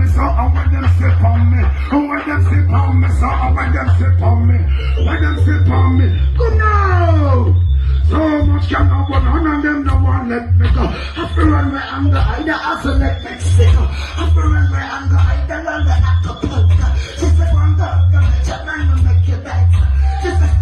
me, so I want them sip on me. When them sip on me, so I want them sip on me. When them sip on me, good now. So much can I go, none of them no one let me go. I feel run my anger, I the hustle like Mexico. I feel run my anger, I the run the Acapulco. She said, one dog, the man will make you dance. She said,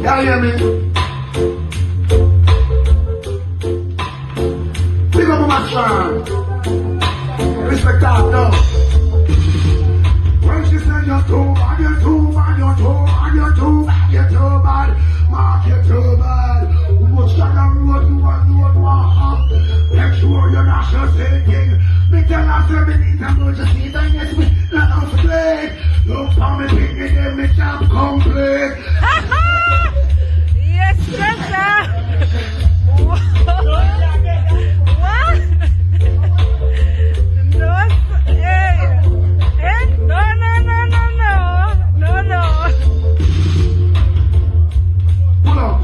y'all hear me? Pick up my son. Respect that, no. When she said you're too bad, you're too bad, you're too bad, you're too bad, you're too bad. Mark, you're too bad. What's that road you want? Make sure you're not just thinking. Me tell us we need emergency, then yes, we not off play. Look for me, thinking them, me job complete. Yes, Spencer. What? No, no. Pull up.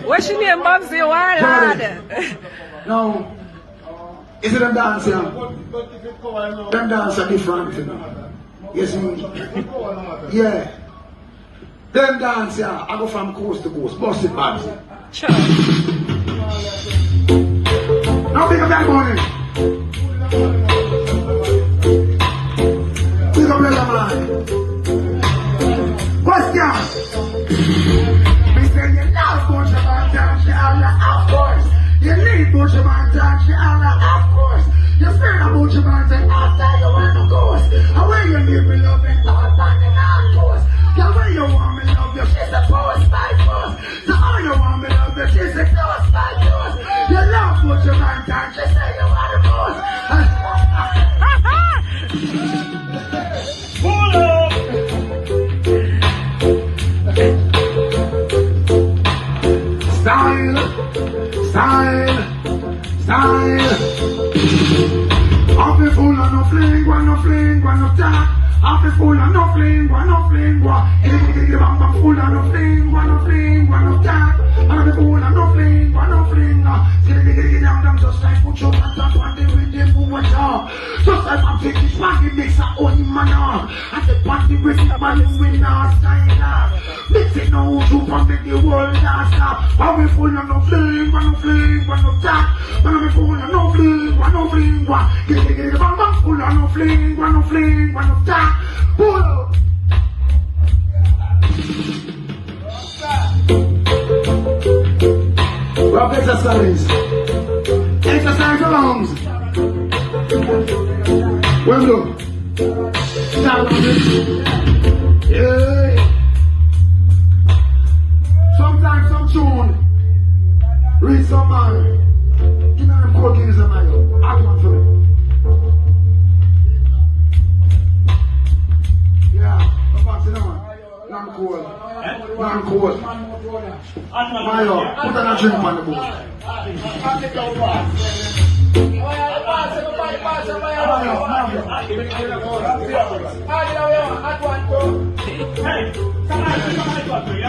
What's your name, Bubsy? Why, lad? Now, is it them dance here? Them dance are different, you know. Yes, yeah. Them dance here, I go from coast to coast, bust it, Babsy. Sure. Now pick up that money. Pick up that man. Question. Me say you love Bushman dance, of course. You need Bushman dance, of course. You fear the Bushman dance after you want to course. And when you give me love and all planning on course. The way you want me love you, she's a force by force. The how you want me love you, she's a force by force. You love Bushman dance, she say you are the boss. Pull up! Style. I'll be full of no fling, one no talk. I'll be full of no fling, one no fling. I'm full of no fling, one no talk. I'll be full of no fling, one no fling. Down, just like put your hands up on the rhythm of what's up. Just like I'm taking party mix up on him and all. I take party with him and him with no style. Mixing no soup and make the world dance up. I'll be full of no fling, one no talk. I'll be full of no fling, one no fling. I'm full of no fling, one no talk. Pull up. Rob exercise. Exercise your lungs. Well done. Start on it. Yeah. Sometimes some tune. Read some man. You know them cooking is a man. Act one for me. Yeah. Come back to the man. Non cold. Mayo, put on a drink on the boat. Hey, somebody